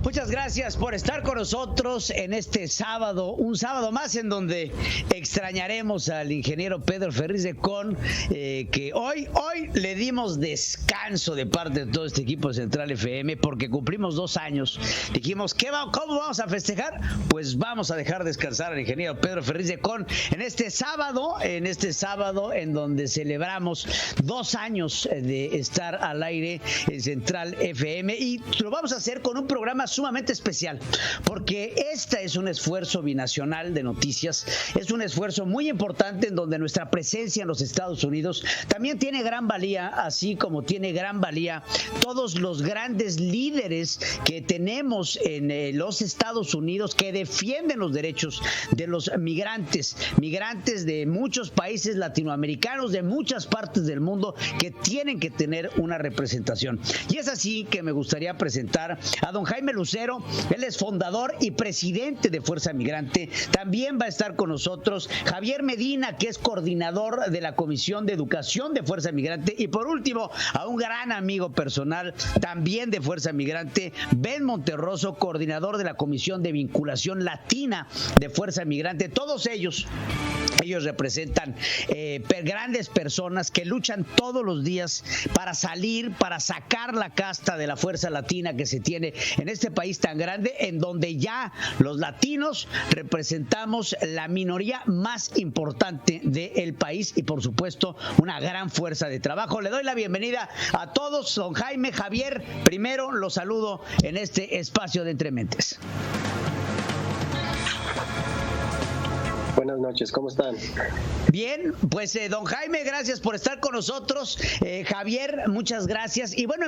Muchas gracias por estar con nosotros en este sábado, un sábado más en donde extrañaremos al ingeniero Pedro Ferriz de Con, que hoy le dimos descanso de parte de todo este equipo de Central FM porque cumplimos 2 años. Dijimos, ¿cómo vamos a festejar? Pues vamos a dejar descansar al ingeniero Pedro Ferriz de Con en este sábado en donde celebramos 2 años de estar al aire en Central FM, y lo vamos a hacer con un programa sumamente especial, porque este es un esfuerzo binacional de noticias, es un esfuerzo muy importante en donde nuestra presencia en los Estados Unidos también tiene gran valía, así como tiene gran valía todos los grandes líderes que tenemos en los Estados Unidos que defienden los derechos de los migrantes de muchos países latinoamericanos, de muchas partes del mundo, que tienen que tener una representación. Y es así que me gustaría presentar a don Jaime Lucero. Él es fundador y presidente de Fuerza Migrante. También va a estar con nosotros Javier Medina, que es coordinador de la Comisión de Educación de Fuerza Migrante. Y por último, a un gran amigo personal también de Fuerza Migrante, Ben Monterroso, coordinador de la Comisión de Vinculación Latina de Fuerza Migrante. Todos ellos representan grandes personas que luchan todos los días para sacar la casta de la fuerza latina que se tiene en este país tan grande, en donde ya los latinos representamos la minoría más importante del país y, por supuesto, una gran fuerza de trabajo. Le doy la bienvenida a todos. Don Jaime, Javier, primero los saludo en este espacio de Entre Mentes. Buenas noches, ¿cómo están? Bien, pues don Jaime, gracias por estar con nosotros. Javier, muchas gracias. Y bueno,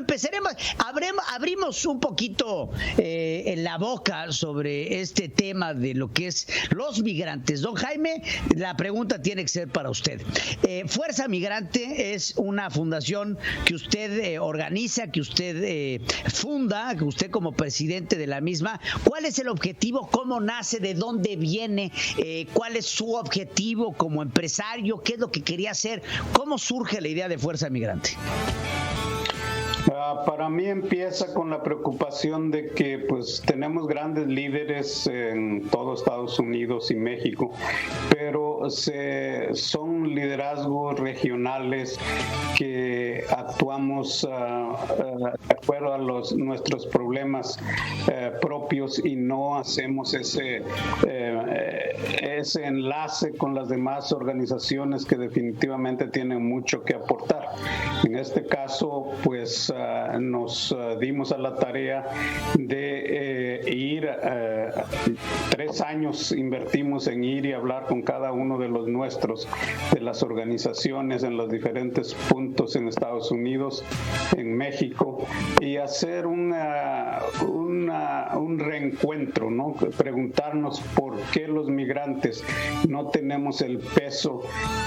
abrimos un poquito en la boca sobre este tema de lo que es los migrantes. Don Jaime, la pregunta tiene que ser para usted. Fuerza Migrante es una fundación que usted organiza, que usted funda, que usted como presidente de la misma. ¿Cuál es el objetivo? ¿Cómo nace? ¿De dónde viene? ¿Cuál es su objetivo como empresario? ¿Qué es lo que quería hacer? ¿Cómo surge la idea de Fuerza Migrante? Para mí empieza con la preocupación de que pues tenemos grandes líderes en todo Estados Unidos y México, pero son liderazgos regionales que actuamos de acuerdo a nuestros problemas propios y no hacemos ese enlace con las demás organizaciones que definitivamente tienen mucho que aportar. En este caso, pues nos dimos a la tarea de ir, 3 años invertimos en ir y hablar con cada uno de los nuestros, de las organizaciones en los diferentes puntos en Estados Unidos, en México, y hacer un reencuentro, ¿no? Preguntarnos por qué los migrantes no tenemos el peso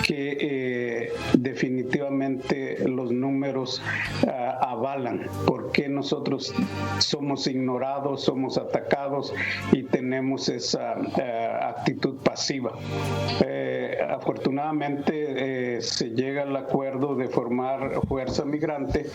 que definitivamente los números avalan, por qué nosotros somos ignorados, somos atacados y tenemos esa actitud pasiva. Afortunadamente se llega al acuerdo de formar Fuerza Migrante.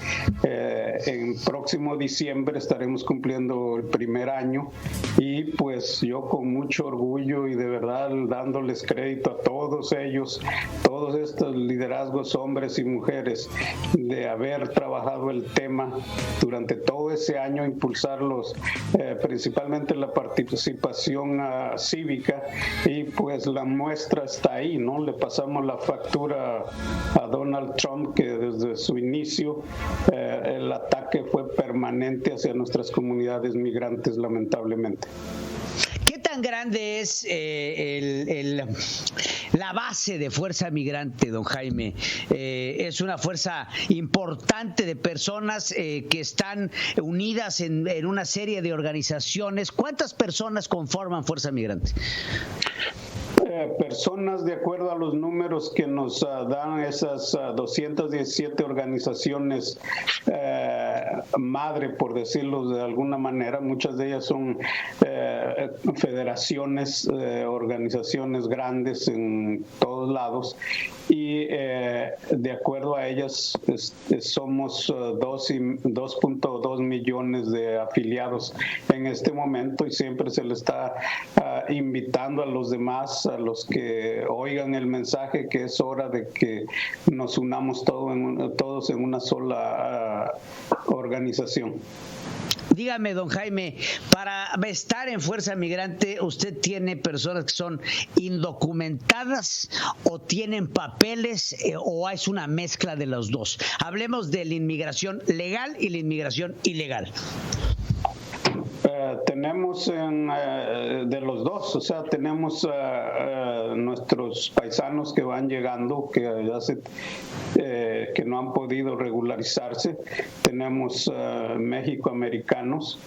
En próximo diciembre estaremos cumpliendo el primer año y pues yo con mucho orgullo y de verdad dándoles crédito a todos ellos, todos estos liderazgos, hombres y mujeres, de haber trabajado el tema durante todo ese año, impulsarlos, principalmente la participación cívica, y pues la muestra está ahí, ¿no? Le pasamos la factura a Donald Trump, que desde su inicio el ataque fue permanente hacia nuestras comunidades migrantes, lamentablemente. ¿Qué tan grande es la base de Fuerza Migrante, don Jaime? Es una fuerza importante de personas que están unidas en una serie de organizaciones. ¿Cuántas personas conforman Fuerza Migrante? Personas, de acuerdo a los números que nos dan esas 217 organizaciones madre, por decirlo de alguna manera. Muchas de ellas son federaciones, organizaciones grandes en todos lados, y de acuerdo a ellas somos 2.2 millones de afiliados en este momento, y siempre se le está invitando a los demás, a los que oigan el mensaje, que es hora de que nos unamos todos en una sola organización. Dígame, don Jaime, para estar en Fuerza Migrante, ¿usted tiene personas que son indocumentadas o tienen papeles o es una mezcla de los dos? Hablemos de la inmigración legal y la inmigración ilegal. Tenemos de los dos, o sea, tenemos nuestros paisanos que van llegando, que no han podido regularizarse. Tenemos México-americanos,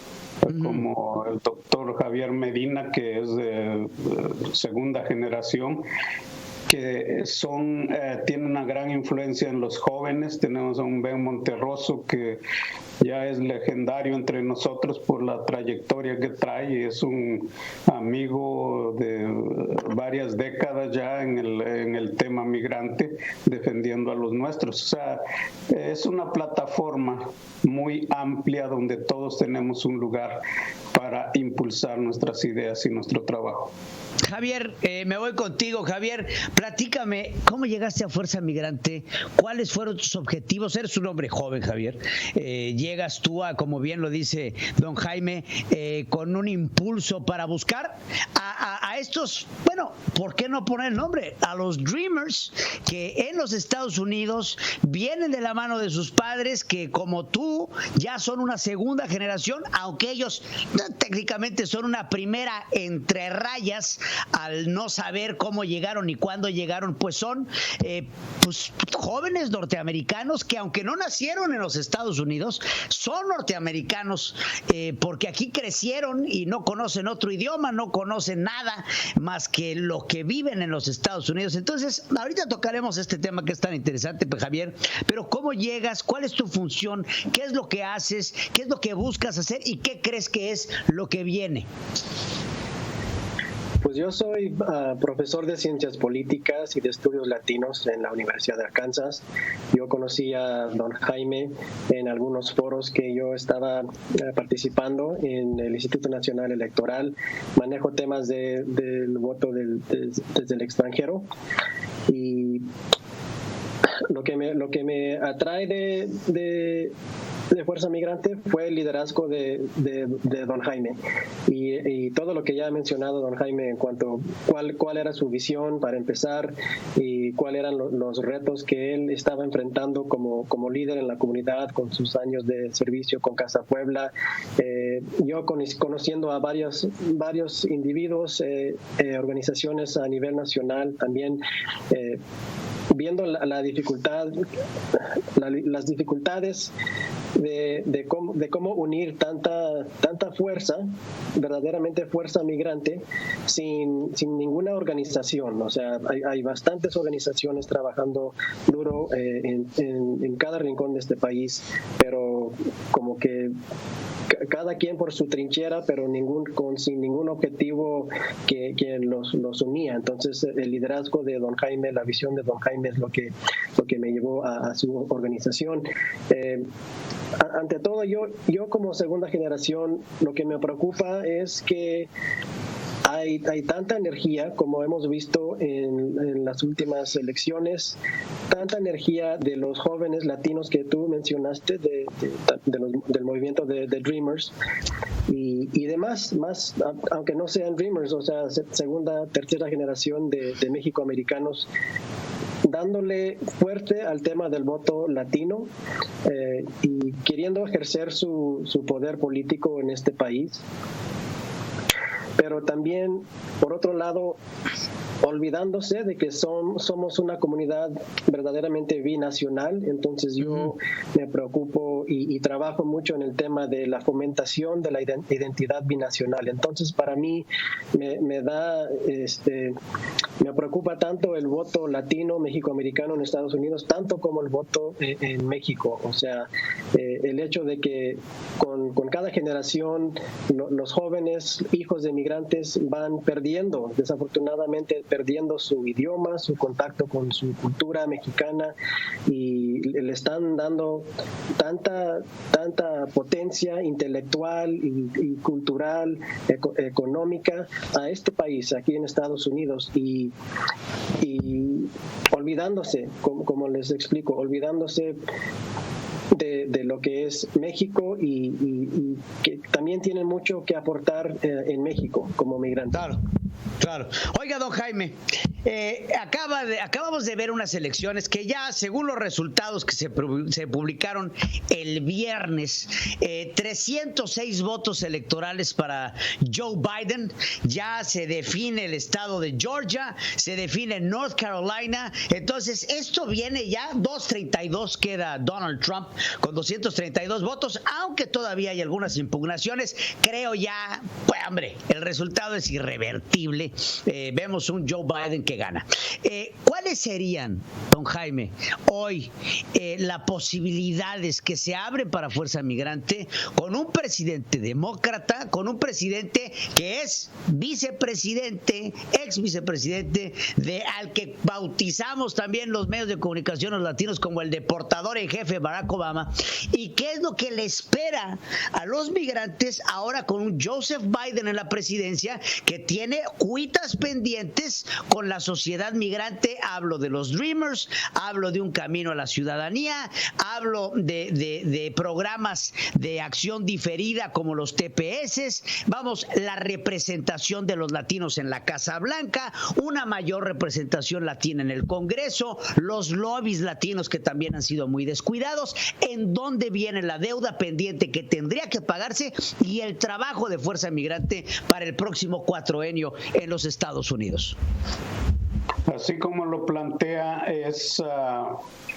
como el doctor Javier Medina, que es de segunda generación, que tienen una gran influencia en los jóvenes. Tenemos a un Ben Monterroso que ya es legendario entre nosotros por la trayectoria que trae, y es un amigo de varias décadas ya en el tema migrante, defendiendo a los nuestros. O sea, es una plataforma muy amplia donde todos tenemos un lugar para impulsar nuestras ideas y nuestro trabajo. Javier, me voy contigo. Javier, platícame, ¿cómo llegaste a Fuerza Migrante? ¿Cuáles fueron tus objetivos? Eres un hombre joven, Javier. Llegas tú como bien lo dice don Jaime, con un impulso para buscar a estos, bueno, ¿por qué no poner el nombre? A los Dreamers, que en los Estados Unidos vienen de la mano de sus padres, que como tú ya son una segunda generación, aunque ellos técnicamente son una primera entre rayas, al no saber cómo llegaron y cuándo llegaron, pues son pues jóvenes norteamericanos que, aunque no nacieron en los Estados Unidos, son norteamericanos, porque aquí crecieron y no conocen otro idioma, no conocen nada más que lo que viven en los Estados Unidos. Entonces, ahorita tocaremos este tema que es tan interesante, pues, Javier, pero ¿cómo llegas? ¿Cuál es tu función? ¿Qué es lo que haces? ¿Qué es lo que buscas hacer? ¿Y qué crees que es lo que viene? Pues yo soy profesor de Ciencias Políticas y de Estudios Latinos en la Universidad de Arkansas. Yo conocí a don Jaime en algunos foros que yo estaba participando en el Instituto Nacional Electoral. Manejo temas del voto desde el extranjero. Y lo que me atrae de Fuerza Migrante fue el liderazgo de don Jaime y todo lo que ya ha mencionado don Jaime en cuanto a cuál era su visión para empezar y cuáles eran los retos que él estaba enfrentando como líder en la comunidad con sus años de servicio con Casa Puebla. Yo conociendo a varios individuos, organizaciones a nivel nacional también, viendo las dificultades de cómo unir tanta fuerza, verdaderamente fuerza migrante, sin ninguna organización. O sea, hay bastantes organizaciones trabajando duro en cada rincón de este país, pero como que cada quien por su trinchera, pero sin ningún objetivo que los unía. Entonces, el liderazgo de don Jaime, la visión de don Jaime es lo que me llevó a su organización. Ante todo, yo como segunda generación, lo que me preocupa es que hay tanta energía, como hemos visto en las últimas elecciones, tanta energía de los jóvenes latinos que tú mencionaste, del movimiento de Dreamers y demás, más, aunque no sean Dreamers, o sea, segunda, tercera generación de México-americanos, dándole fuerte al tema del voto latino y queriendo ejercer su poder político en este país. pero también, por otro lado, olvidándose de que somos una comunidad verdaderamente binacional. Entonces yo me preocupo y trabajo mucho en el tema de la fomentación de la identidad binacional. Entonces para mí me preocupa tanto el voto latino mexicoamericano en Estados Unidos, tanto como el voto en México. O sea, el hecho de que con cada generación los jóvenes hijos de migrantes van desafortunadamente perdiendo su idioma, su contacto con su cultura mexicana, y le están dando tanta potencia intelectual y cultural, económica a este país aquí en Estados Unidos, y olvidándose, como les explico, olvidándose de lo que es México, y que también tienen mucho que aportar en México como migrantes. Claro. Oiga, don Jaime, acabamos de ver unas elecciones que ya, según los resultados que se publicaron el viernes, 306 votos electorales para Joe Biden. Ya se define el estado de Georgia, se define North Carolina. Entonces, esto viene ya, 232 queda Donald Trump con 232 votos, aunque todavía hay algunas impugnaciones. Creo ya, pues, hombre, el resultado es irrevertible. Vemos un Joe Biden que gana. ¿Cuáles serían, don Jaime, hoy las posibilidades que se abren para Fuerza Migrante con un presidente demócrata, con un presidente que es vicepresidente, ex vicepresidente, al que bautizamos también los medios de comunicación los latinos como el deportador en jefe Barack Obama? ¿Y qué es lo que le espera a los migrantes ahora con un Joseph Biden en la presidencia que tiene cuitas pendientes con la sociedad migrante? Hablo de los Dreamers, hablo de un camino a la ciudadanía, hablo de programas de acción diferida como los TPS, vamos, la representación de los latinos en la Casa Blanca, una mayor representación latina en el Congreso, los lobbies latinos que también han sido muy descuidados, en dónde viene la deuda pendiente que tendría que pagarse y el trabajo de Fuerza Migrante para el próximo cuatroenio en los Estados Unidos. Así como lo plantea, es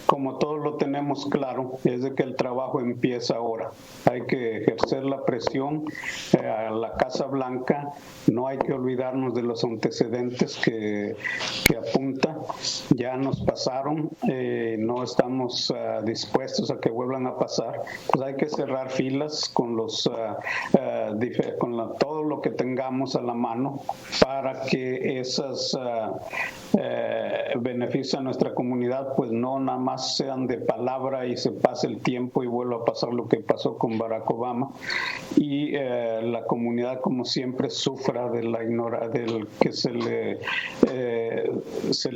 como todos lo tenemos claro, es de que el trabajo empieza ahora. Hay que ejercer la presión a la Casa Blanca. No hay que olvidarnos de los antecedentes que apunta. Ya nos pasaron, no estamos dispuestos a que vuelvan a pasar. Pues hay que cerrar filas con todo lo que tengamos a la mano para que esos beneficios a nuestra comunidad pues no nada más sean de palabra y se pase el tiempo y vuelva a pasar lo que pasó con Barack Obama, y la comunidad como siempre sufra de la del que se le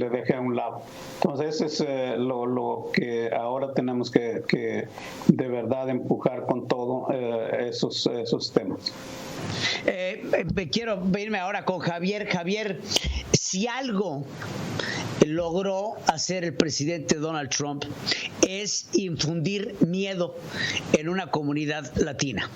deje a un lado. Entonces ese es lo que ahora tenemos que de verdad empujar con todo esos temas. Quiero irme ahora con Javier. Javier, si algo logró hacer el presidente Donald Trump es infundir miedo en una comunidad latina.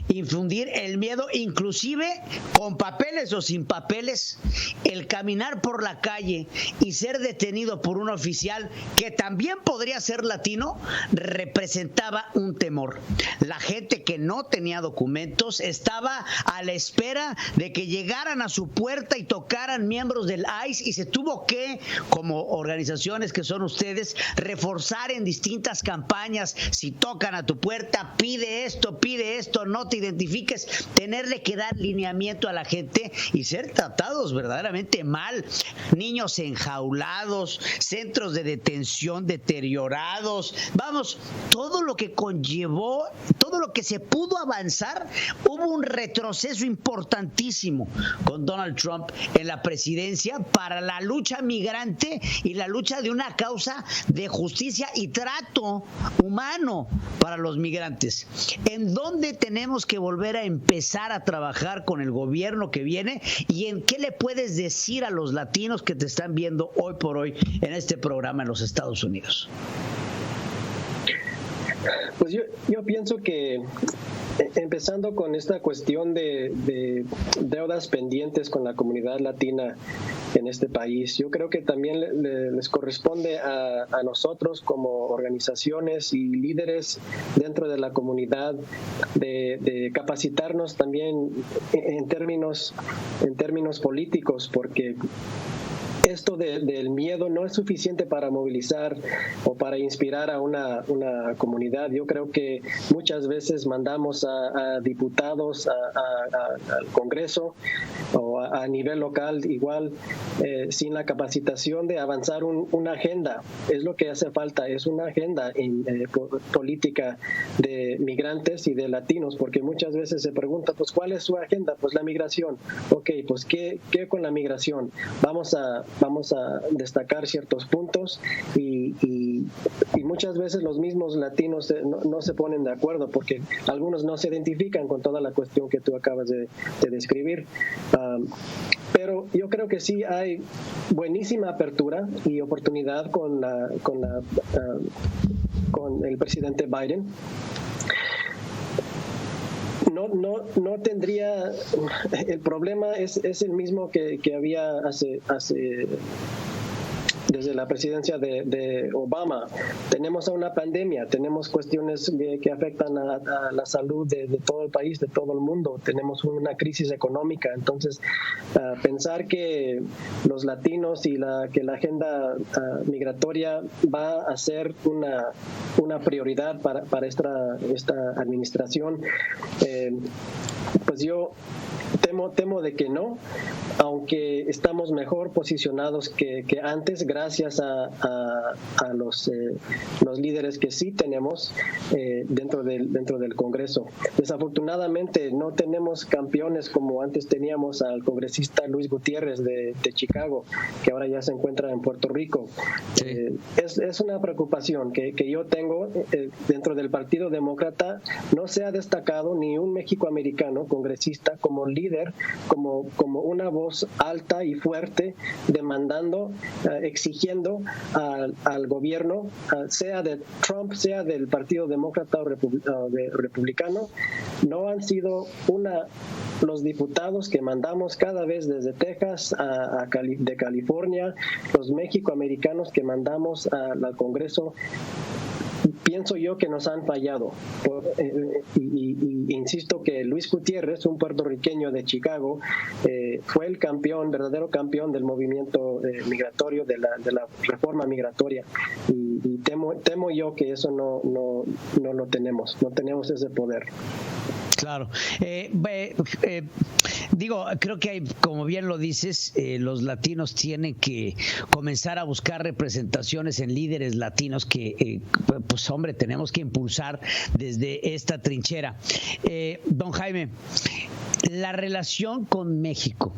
Infundir el miedo, inclusive con papeles o sin papeles, el caminar por la calle y ser detenido por un oficial que también podría ser latino, representaba un temor. La gente que no tenía documentos estaba a la espera de que llegaran a su puerta y tocaran miembros del ICE, y se tuvo que, como organizaciones que son ustedes, reforzar en distintas campañas. Si tocan a tu puerta, pide esto, no te identifiques, tenerle que dar lineamiento a la gente y ser tratados verdaderamente mal. Niños enjaulados, centros de detención deteriorados, vamos, todo lo que conllevó, todo lo que se pudo avanzar, hubo un retroceso importantísimo con Donald Trump en la presidencia para la lucha migrante y la lucha de una causa de justicia y trato humano para los migrantes. ¿En dónde tenemos que volver a empezar a trabajar con el gobierno que viene, y en qué le puedes decir a los latinos que te están viendo hoy por hoy en este programa en los Estados Unidos? Pues yo pienso que empezando con esta cuestión de deudas pendientes con la comunidad latina en este país, yo creo que también les corresponde a nosotros como organizaciones y líderes dentro de la comunidad de capacitarnos también en términos políticos, porque esto del miedo no es suficiente para movilizar o para inspirar a una comunidad. Yo creo que muchas veces mandamos a diputados al Congreso o a nivel local igual, sin la capacitación de avanzar una agenda. Es lo que hace falta, es una agenda política de migrantes y de latinos, porque muchas veces se pregunta, pues, ¿cuál es su agenda? Pues la migración. Ok, pues, ¿qué con la migración? Vamos a destacar ciertos puntos y muchas veces los mismos latinos no se ponen de acuerdo, porque algunos no se identifican con toda la cuestión que tú acabas de describir. Pero yo creo que sí hay buenísima apertura y oportunidad con el presidente Biden. No tendría, el problema es el mismo que había hace desde la presidencia de Obama. Tenemos una pandemia, tenemos cuestiones que afectan a la salud de todo el país, de todo el mundo. Tenemos una crisis económica. Entonces, pensar que los latinos y que la agenda migratoria va a ser una prioridad para esta administración, pues yo temo de que no, aunque estamos mejor posicionados que antes, gracias a los líderes que sí tenemos dentro del Congreso. Desafortunadamente no tenemos campeones como antes teníamos al congresista Luis Gutiérrez de Chicago, que ahora ya se encuentra en Puerto Rico. Sí. Es una preocupación que yo tengo dentro del Partido Demócrata. No se ha destacado ni un mexicoamericano congresista como líder, como una voz alta y fuerte, demandando, exigiendo al gobierno, sea de Trump, sea del Partido Demócrata o republicano. No han sido los diputados que mandamos cada vez desde Texas de California, los mexicoamericanos que mandamos al Congreso. Pienso yo que nos han fallado. Y insisto que Luis Gutiérrez, un puertorriqueño de Chicago, fue el verdadero campeón del movimiento migratorio, de la reforma migratoria. Y temo yo que eso no lo tenemos. No tenemos ese poder. Claro. Creo que hay, como bien lo dices, los latinos tienen que comenzar a buscar representaciones en líderes latinos que, pues hombre, tenemos que impulsar desde esta trinchera. Don Jaime, la relación con México.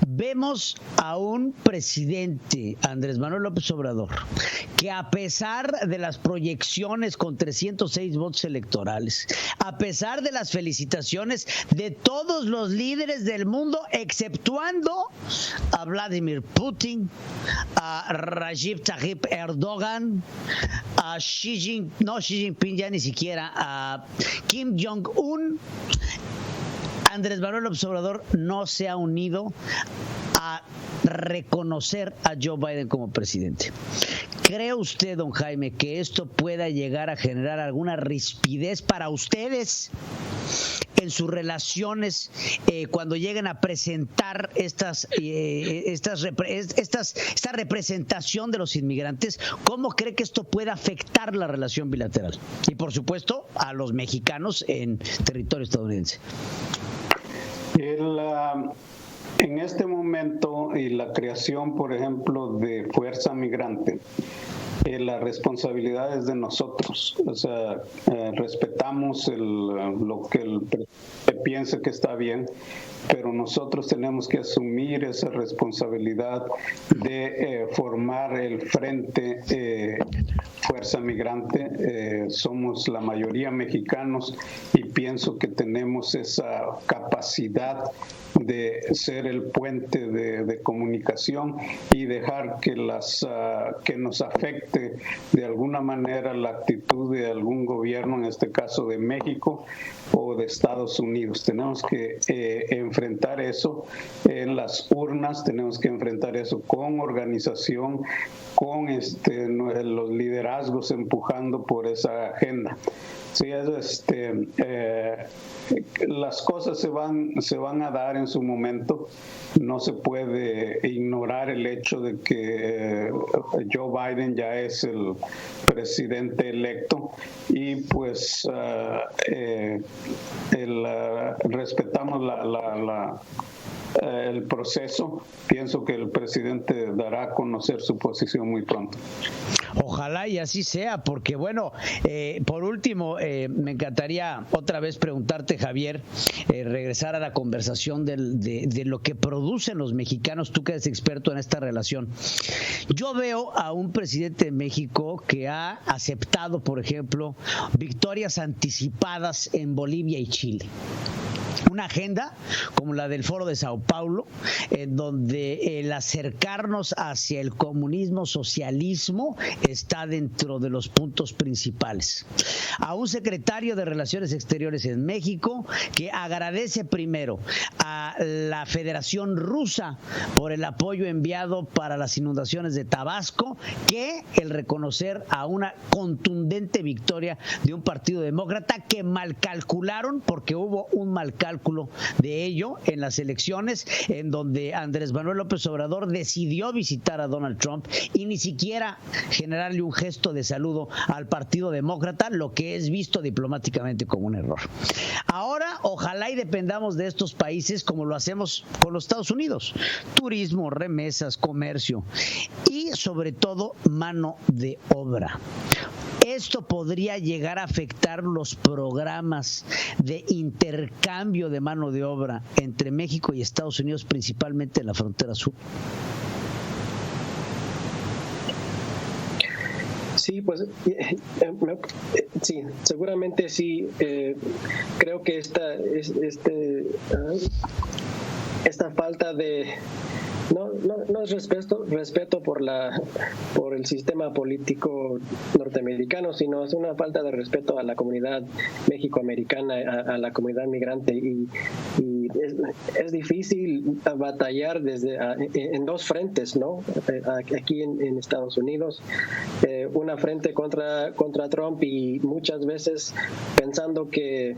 Vemos a un presidente, Andrés Manuel López Obrador, que a pesar de las proyecciones con 306 votos electorales, a pesar de las felicitaciones de todos los líderes del mundo, exceptuando a Vladimir Putin, a Recep Tayyip Erdogan, a Xi Jinping ya ni siquiera, a Kim Jong-un, Andrés Manuel López Obrador no se ha unido a reconocer a Joe Biden como presidente. ¿Cree usted, don Jaime, que esto pueda llegar a generar alguna rispidez para ustedes en sus relaciones cuando lleguen a presentar esta representación de los inmigrantes? ¿Cómo cree que esto puede afectar la relación bilateral? Y, por supuesto, a los mexicanos en territorio estadounidense. En este momento, y la creación, por ejemplo, de Fuerza Migrante, la responsabilidad es de nosotros. O sea, respetamos lo que el presidente piensa que está bien, pero nosotros tenemos que asumir esa responsabilidad de formar el frente fuerza migrante. Somos la mayoría mexicanos y pienso que tenemos esa capacidad de ser el puente de comunicación y dejar que nos afecte de alguna manera la actitud de algún gobierno, en este caso de México o de Estados Unidos. Tenemos que enfrentar eso en las urnas, tenemos que enfrentar eso con organización, con los liderazgos empujando por esa agenda. Sí, las cosas se van a dar en su momento. No se puede ignorar el hecho de que Joe Biden ya es el presidente electo y pues respetamos el proceso. Pienso que el presidente dará a conocer su posición muy pronto. Ojalá y así sea, porque bueno, por último, me encantaría otra vez preguntarte, Javier, regresar a la conversación de lo que producen los mexicanos, tú que eres experto en esta relación. Yo veo a un presidente de México que ha aceptado, por ejemplo, victorias anticipadas en Bolivia y Chile. Una agenda como la del Foro de Sao Paulo, en donde el acercarnos hacia el comunismo, socialismo, está dentro de los puntos principales. A un secretario de Relaciones Exteriores en México que agradece primero a la Federación Rusa por el apoyo enviado para las inundaciones de Tabasco, que el reconocer a una contundente victoria de un partido demócrata que mal calcularon, porque hubo un mal cálculo de ello en las elecciones, en donde Andrés Manuel López Obrador decidió visitar a Donald Trump y ni siquiera generarle un gesto de saludo al Partido Demócrata, lo que es visto diplomáticamente como un error. Ahora, ojalá y dependamos de estos países como lo hacemos con los Estados Unidos: turismo, remesas, comercio y sobre todo mano de obra. Esto podría llegar a afectar los programas de intercambio de mano de obra entre México y Estados Unidos, principalmente en la frontera sur. Sí, pues sí, seguramente sí. Creo que esta falta de no es respeto por el sistema político norteamericano, sino es una falta de respeto a la comunidad mexicoamericana, a la comunidad migrante, y es difícil batallar en dos frentes, ¿no? Aquí en Estados Unidos, una frente contra Trump, y muchas veces pensando que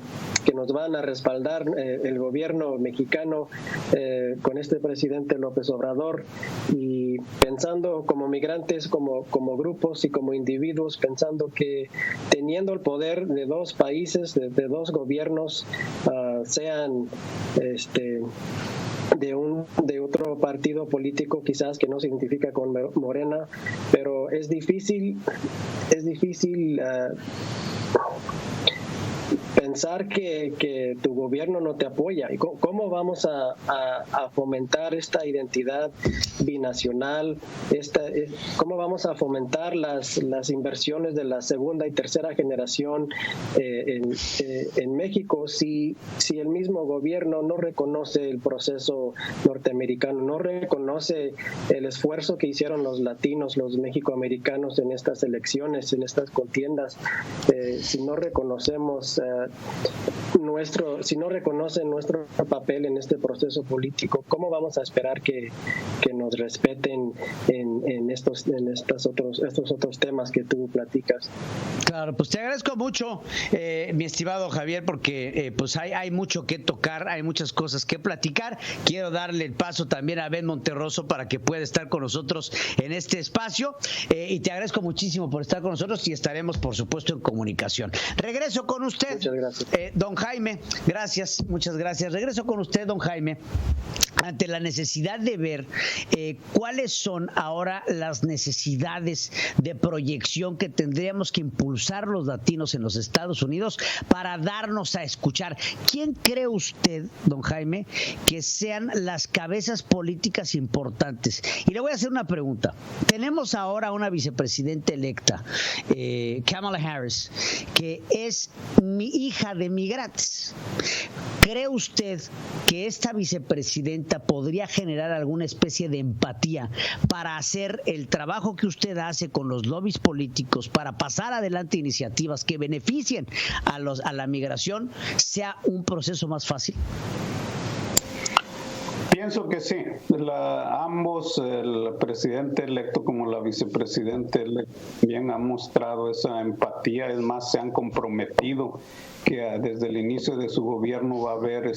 nos van a respaldar el gobierno mexicano con este presidente López Obrador, y pensando como migrantes, como grupos y como individuos, pensando que teniendo el poder de dos países, de dos gobiernos, sean de otro partido político, quizás que no se identifica con Morena, pero es difícil pensar que tu gobierno no te apoya. ¿Y cómo vamos a fomentar esta identidad binacional? ¿Cómo vamos a fomentar las inversiones de la segunda y tercera generación en México si el mismo gobierno no reconoce el proceso norteamericano, no reconoce el esfuerzo que hicieron los latinos, los mexicoamericanos en estas elecciones, en estas contiendas? Si no reconocemos si no reconocen nuestro papel en este proceso político, ¿cómo vamos a esperar que nos respeten en estos otros temas que tú platicas? Claro, pues te agradezco mucho, mi estimado Javier, porque pues hay mucho que tocar, hay muchas cosas que platicar. Quiero darle el paso también a Ben Monterroso para que pueda estar con nosotros en este espacio, y te agradezco muchísimo por estar con nosotros, y estaremos por supuesto en comunicación. Regreso con usted. Gracias. Don Jaime, gracias, muchas gracias. Regreso con usted, don Jaime, ante la necesidad de ver cuáles son ahora las necesidades de proyección que tendríamos que impulsar los latinos en los Estados Unidos para darnos a escuchar. ¿Quién cree usted, don Jaime, que sean las cabezas políticas importantes? Y le voy a hacer una pregunta. Tenemos ahora una vicepresidenta electa, Kamala Harris, que es mi hija de migrantes. ¿Cree usted que esta vicepresidenta podría generar alguna especie de empatía para hacer el trabajo que usted hace con los lobbies políticos para pasar adelante iniciativas que beneficien a la migración, sea un proceso más fácil? Pienso que sí. Ambos, el presidente electo como la vicepresidenta electa, bien han mostrado esa empatía. Es más, se han comprometido que desde el inicio de su gobierno va a haber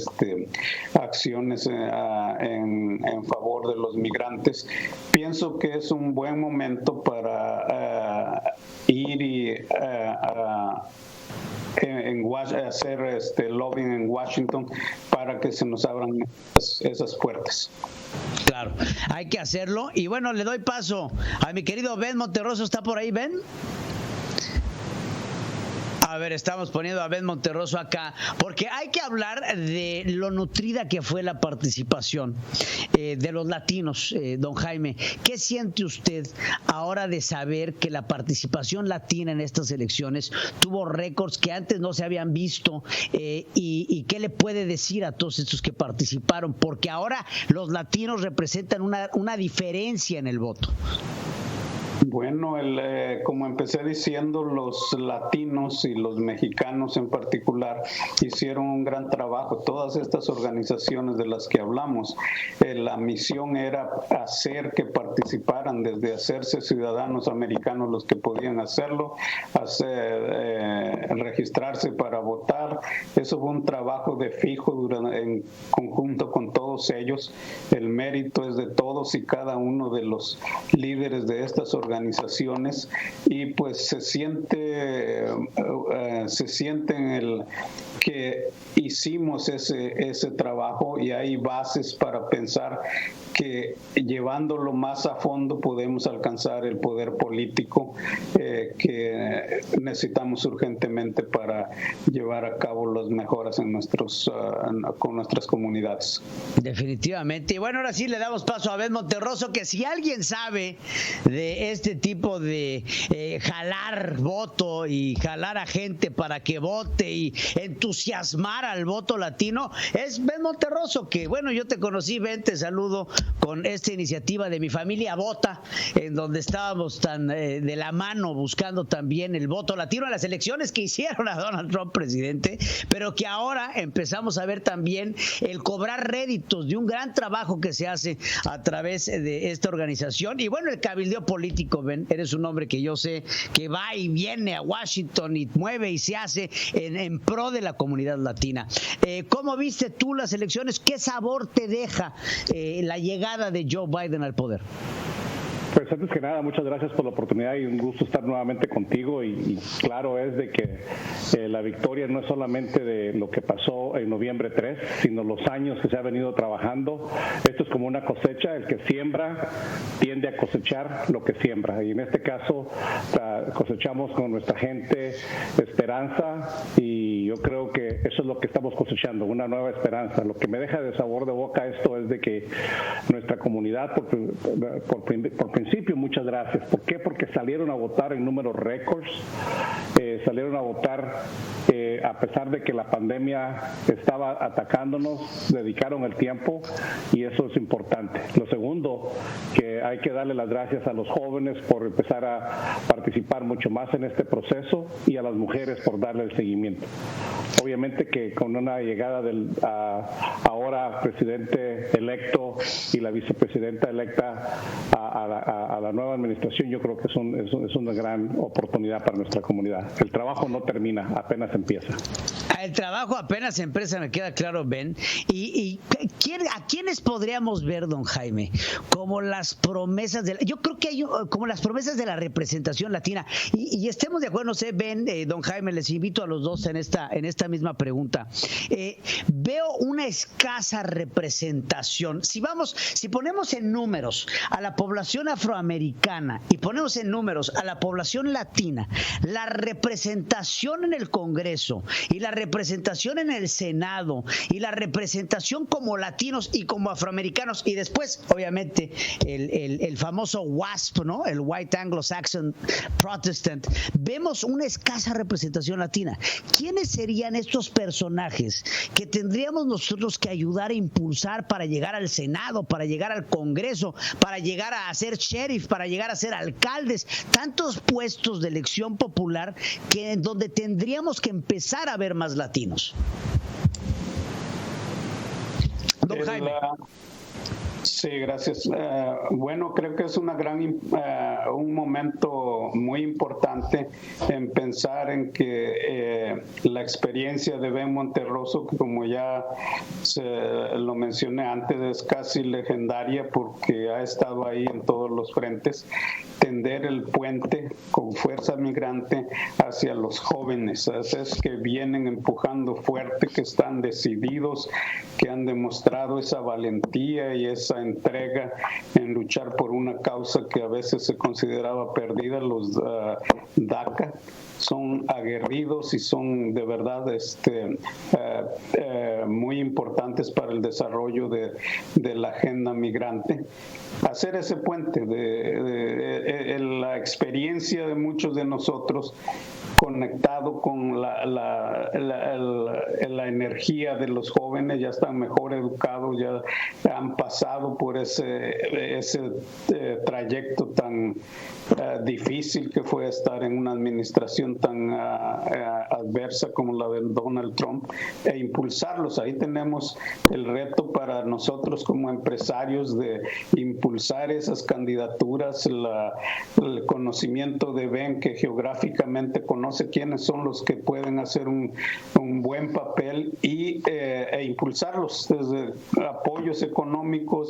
acciones en favor de los migrantes. Pienso que es un buen momento para ir y hacer lobbying en Washington para que se nos abran esas puertas. Claro, hay que hacerlo. Y bueno, le doy paso a mi querido Ben Monterroso. ¿Está por ahí, Ben? A ver, estamos poniendo a Ben Monterroso acá, porque hay que hablar de lo nutrida que fue la participación de los latinos, don Jaime. ¿Qué siente usted ahora de saber que la participación latina en estas elecciones tuvo récords que antes no se habían visto? Y qué le puede decir a todos estos que participaron? Porque ahora los latinos representan una diferencia en el voto. Bueno, como empecé diciendo, los latinos y los mexicanos en particular hicieron un gran trabajo. Todas estas organizaciones de las que hablamos, la misión era hacer que participaran, desde hacerse ciudadanos americanos los que podían hacerlo, registrarse para votar. Eso fue un trabajo de fijo en conjunto con todos ellos. El mérito es de todos y cada uno de los líderes de estas organizaciones, y pues se siente en que hicimos ese trabajo, y hay bases para pensar que llevándolo más a fondo podemos alcanzar el poder político que necesitamos urgentemente para llevar a cabo las mejoras con nuestras comunidades. Definitivamente. Y bueno, ahora sí le damos paso a Ben Monterroso, que si alguien sabe de este tipo de jalar voto y jalar a gente para que vote y entusiasmar al voto latino, es Ben Monterroso, que bueno, yo te conocí, Ben, te saludo, con esta iniciativa de Mi Familia Vota, en donde estábamos tan de la mano buscando también el voto latino a las elecciones que hicieron a Donald Trump presidente, pero que ahora empezamos a ver también el cobrar réditos de un gran trabajo que se hace a través de esta organización. Y bueno, el cabildeo político, Ben, eres un hombre que yo sé que va y viene a Washington y mueve y se hace en pro de la comunidad latina. ¿Cómo viste tú las elecciones? ¿Qué sabor te deja la llegada de Joe Biden al poder? Pues antes que nada, muchas gracias por la oportunidad y un gusto estar nuevamente contigo, y claro es de que la victoria no es solamente de lo que pasó en noviembre 3, sino los años que se ha venido trabajando. Esto es como una cosecha, el que siembra tiende a cosechar lo que siembra, y en este caso cosechamos con nuestra gente esperanza, y yo creo que eso es lo que estamos cosechando, una nueva esperanza. Lo que me deja de sabor de boca esto es de que nuestra comunidad, por principio, muchas gracias. ¿Por qué? Porque salieron a votar en números récords, salieron a votar a pesar de que la pandemia estaba atacándonos, dedicaron el tiempo, y eso es importante. Lo segundo, que hay que darle las gracias a los jóvenes por empezar a participar mucho más en este proceso, y a las mujeres por darle el seguimiento. Obviamente que con una llegada del ahora presidente electo y la vicepresidenta electa a la nueva administración, yo creo que es una gran oportunidad para nuestra comunidad. El trabajo no termina, apenas empieza. El trabajo apenas empresa, me queda claro, Ben. ¿Y a quiénes podríamos ver, don Jaime, como las promesas yo creo que hay como las promesas de la representación latina? Y estemos de acuerdo, no sé, Ben, don Jaime, les invito a los dos en esta misma pregunta. Veo una escasa representación. Si ponemos en números a la población afroamericana y ponemos en números a la población latina, la representación en el Congreso y la representación en el Senado y la representación como latinos y como afroamericanos, y después obviamente el famoso WASP, ¿no? El White Anglo-Saxon Protestant, vemos una escasa representación latina. ¿Quiénes serían estos personajes que tendríamos nosotros que ayudar a impulsar para llegar al Senado, para llegar al Congreso, para llegar a ser sheriff, para llegar a ser alcaldes, tantos puestos de elección popular donde tendríamos que empezar a ver más latinos? Don Jaime. Sí, gracias. Bueno, creo que es un momento muy importante en pensar en que la experiencia de Ben Monterroso, que como ya lo mencioné antes, es casi legendaria porque ha estado ahí en todos los frentes, tender el puente con fuerza migrante hacia los jóvenes, es que vienen empujando fuerte, que están decididos, que han demostrado esa valentía y esa entrega en luchar por una causa que a veces se consideraba perdida. Los DACA son aguerridos y son de verdad muy importantes para el desarrollo de la agenda migrante. Hacer ese puente de la experiencia de muchos de nosotros conectado con la energía de los jóvenes, ya están mejor educados, ya han pasado por ese trayecto tan difícil que fue estar en una administración tan adversa como la de Donald Trump, e impulsarlos. Ahí tenemos el reto para nosotros como empresarios de impulsar esas candidaturas, el conocimiento de Ben, que geográficamente conoce quiénes son los que pueden hacer un buen papel e impulsarlos desde apoyos económicos,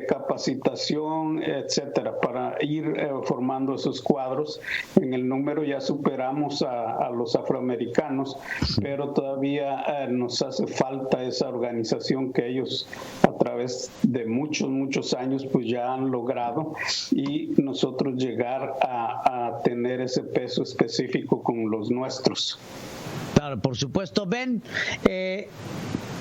capacitación, etcétera, para ir formando esos cuadros. En el número ya superamos a los afroamericanos, pero todavía nos hace falta esa organización que ellos a través de muchos años pues ya han logrado, y nosotros llegar a tener ese peso específico con los nuestros. Claro, por supuesto. Ben,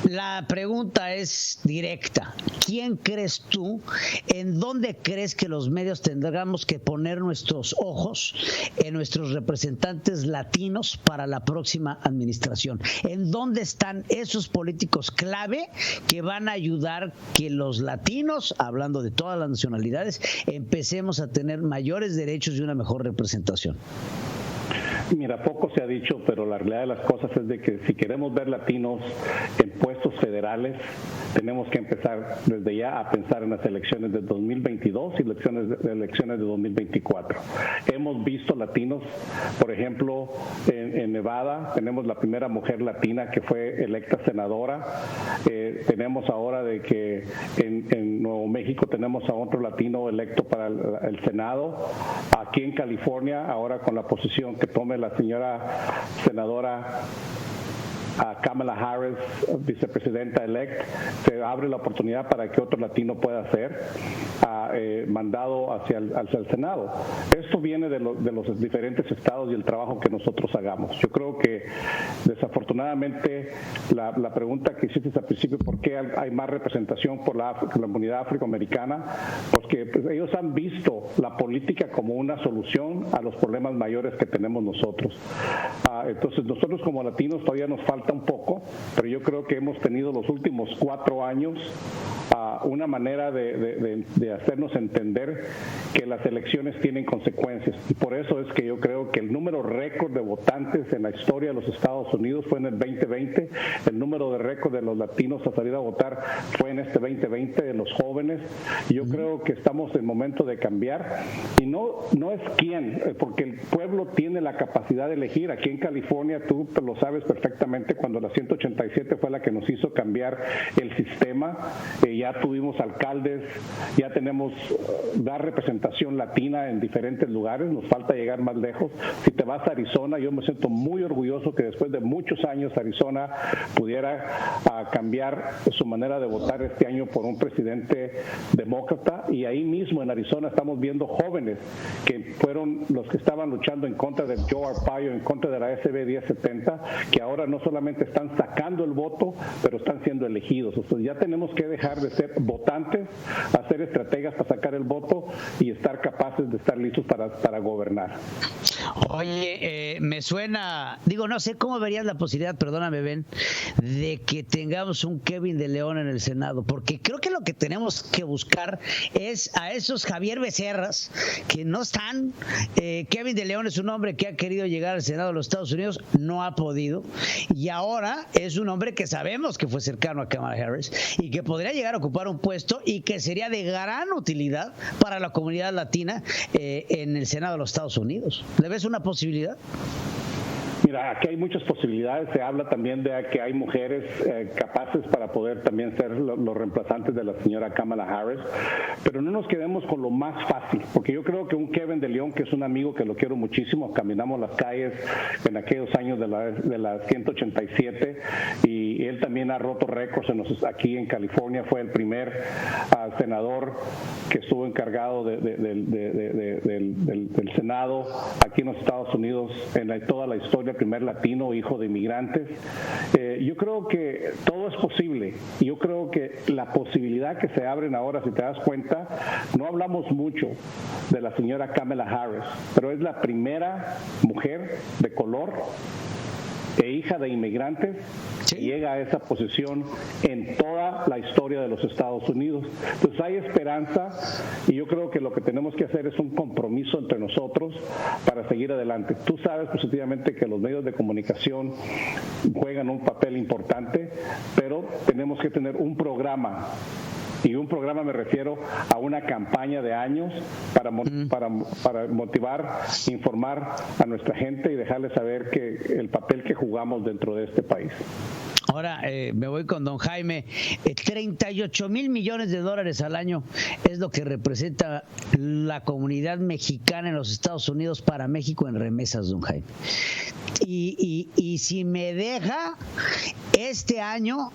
la pregunta es directa. ¿Quién crees tú, en dónde crees que los medios tendremos que poner nuestros ojos en nuestros representantes latinos para la próxima administración? ¿En dónde están esos políticos clave que van a ayudar que los latinos, hablando de todas las nacionalidades, empecemos a tener mayores derechos y una mejor representación? Mira, poco se ha dicho, pero la realidad de las cosas es de que si queremos ver latinos en puestos federales, tenemos que empezar desde ya a pensar en las elecciones de 2022 y elecciones de 2024. Hemos visto latinos, por ejemplo, en Nevada tenemos la primera mujer latina que fue electa senadora. Tenemos ahora de que en Nuevo México tenemos a otro latino electo para el Senado. Aquí en California, ahora con la posición que tome la señora senadora Kamala Harris, vicepresidenta elect, se abre la oportunidad para que otro latino pueda ser mandado hacia el Senado. Esto viene de los diferentes estados y el trabajo que nosotros hagamos. Yo creo que desafortunadamente la pregunta que hiciste al principio, ¿por qué hay más representación por la comunidad afroamericana? Porque pues, ellos han visto la política como una solución a los problemas mayores que tenemos nosotros. Entonces nosotros como latinos todavía nos falta un poco, pero yo creo que hemos tenido los últimos 4 años una manera de hacernos entender que las elecciones tienen consecuencias. Y por eso es que yo creo que el número récord de votantes en la historia de los Estados Unidos fue en el 2020, el número de récord de los latinos a salir a votar fue en este 2020, de los jóvenes. Yo creo que estamos en momento de cambiar, y no es quién, porque el pueblo tiene la capacidad de elegir. Aquí en California, tú lo sabes perfectamente, cuando la 187 fue la que nos hizo cambiar el sistema, ya tuvimos alcaldes, ya tenemos dar representación latina en diferentes lugares, nos falta llegar más lejos. Si te vas a Arizona, yo me siento muy orgulloso que después de muchos años Arizona pudiera cambiar su manera de votar este año por un presidente demócrata, y ahí mismo en Arizona estamos viendo jóvenes que fueron los que estaban luchando en contra del Joe Arpaio, en contra de la SB 1070, que ahora no solamente están sacando el voto, pero están siendo elegidos. Entonces ya tenemos que dejar de ser votantes, hacer estrategias para sacar el voto y estar capaces de estar listos para gobernar. Oye, me suena, digo, no sé cómo verías la posibilidad, perdóname, Ben, de que tengamos un Kevin de León en el Senado, porque creo que lo que tenemos que buscar es a esos Javier Becerras que no están. Kevin de León es un hombre que ha querido llegar al Senado de los Estados Unidos, no ha podido, y ahora es un hombre que sabemos que fue cercano a Kamala Harris y que podría llegar a ocupar un puesto y que sería de gran utilidad para la comunidad latina en el Senado de los Estados Unidos. ¿Le ves una posibilidad? Mira, aquí hay muchas posibilidades. Se habla también de que hay mujeres capaces para poder también ser los reemplazantes de la señora Kamala Harris, pero no nos quedemos con lo más fácil, porque yo creo que un Kevin de León, que es un amigo que lo quiero muchísimo, caminamos las calles en aquellos años de la 187, y él también ha roto récords aquí en California. Fue el primer senador que estuvo encargado del Senado aquí en los Estados Unidos en toda la historia, primer latino, hijo de inmigrantes. Yo creo que todo es posible. Yo creo que la posibilidad que se abren ahora, si te das cuenta, no hablamos mucho de la señora Kamala Harris, pero es la primera mujer de color e hija de inmigrantes que llega a esa posición en toda la historia de los Estados Unidos. Entonces hay esperanza, y yo creo que lo que tenemos que hacer es un compromiso entre nosotros para seguir adelante. Tú sabes positivamente que los medios de comunicación juegan un papel importante, pero tenemos que tener un programa. Y un programa me refiero a una campaña de años para motivar, informar a nuestra gente y dejarles saber que el papel que jugamos dentro de este país. Ahora me voy con don Jaime. 38 mil millones de dólares al año es lo que representa la comunidad mexicana en los Estados Unidos para México en remesas, don Jaime. Y si me deja, este año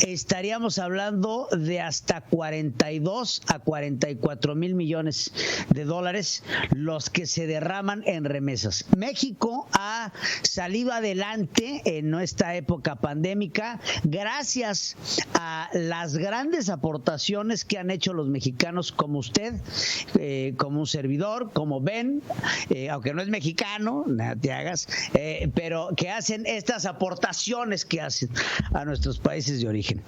estaríamos hablando de hasta 42 a 44 mil millones de dólares los que se derraman en remesas. México ha salido adelante en esta época pandémica gracias a las grandes aportaciones que han hecho los mexicanos, como usted, como un servidor, como Ben, aunque no es mexicano, nada te hagas, pero que hacen estas aportaciones que hacen a nuestros países de origen.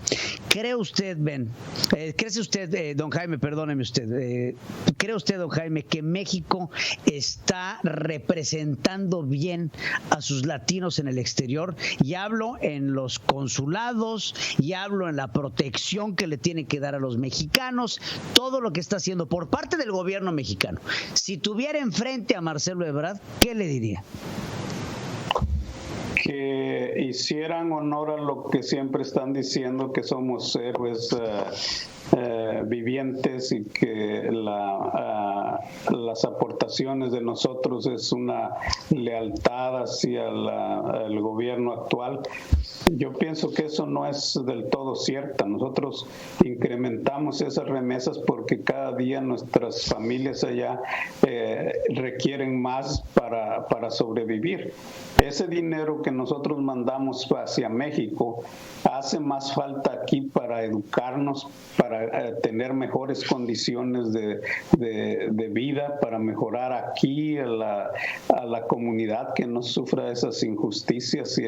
¿Cree usted, Ben, cree usted, don Jaime, perdóneme usted, cree usted, don Jaime, que México está representando bien a sus latinos en el exterior? Y hablo en los consulados, y hablo en la protección que le tiene que dar a los mexicanos, todo lo que está haciendo por parte del gobierno mexicano. Si tuviera enfrente a Marcelo Ebrard, ¿qué le diría? Que hicieran honor a lo que siempre están diciendo, que somos héroes vivientes, y que las aportaciones de nosotros es una lealtad hacia el gobierno actual. Yo pienso que eso no es del todo cierto. Nosotros incrementamos esas remesas porque cada día nuestras familias allá requieren más para sobrevivir. Ese dinero que nosotros mandamos hacia México hace más falta aquí para educarnos, para tener mejores condiciones de vida, para mejorar aquí a la comunidad que no sufra esas injusticias y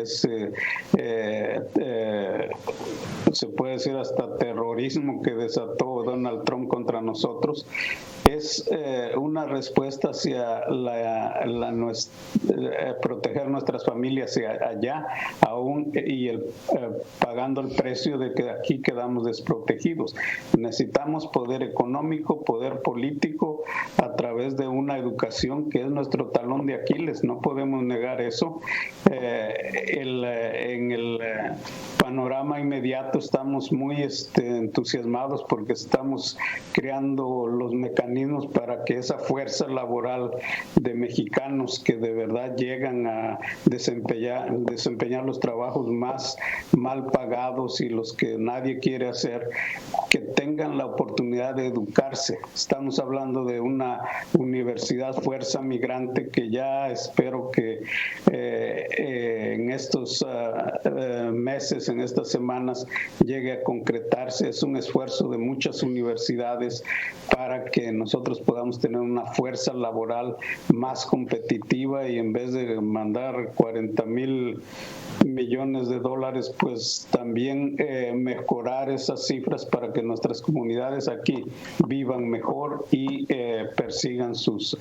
se puede decir hasta terrorismo que desató Donald Trump contra nosotros, es una respuesta hacia proteger nuestras familias hacia allá, aún y pagando el precio de que aquí quedamos desprotegidos. Necesitamos poder económico, poder político, a través de una educación que es nuestro talón de Aquiles. No podemos negar eso. En el panorama inmediato estamos muy entusiasmados porque estamos creando los mecanismos para que esa fuerza laboral de mexicanos que de verdad llegan a desempeñar los trabajos más mal pagados y los que nadie quiere hacer, que tengan la oportunidad de educarse. Estamos hablando de una universidad fuerza migrante que ya espero que en estos meses, en estas semanas, llegue a concretarse. Es un esfuerzo de muchas universidades para que nosotros podamos tener una fuerza laboral más competitiva y en vez de mandar 40,000 millones de dólares, pues también mejorar esas cifras para que nuestras comunidades aquí vivan mejor y persigan sus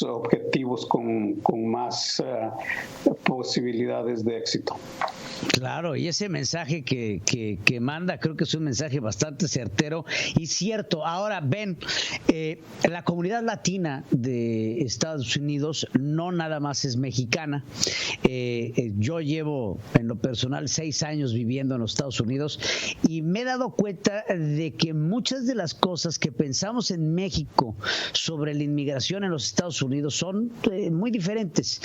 objetivos con más posibilidades de éxito. Claro, y ese mensaje que manda, creo que es un mensaje bastante certero y cierto. Ahora, ven, la comunidad latina de Estados Unidos no nada más es mexicana. Yo llevo, en lo personal, 6 años viviendo en los Estados Unidos y me he dado cuenta de que muchas de las cosas que pensamos en México sobre la inmigración en los Estados Unidos son muy diferentes.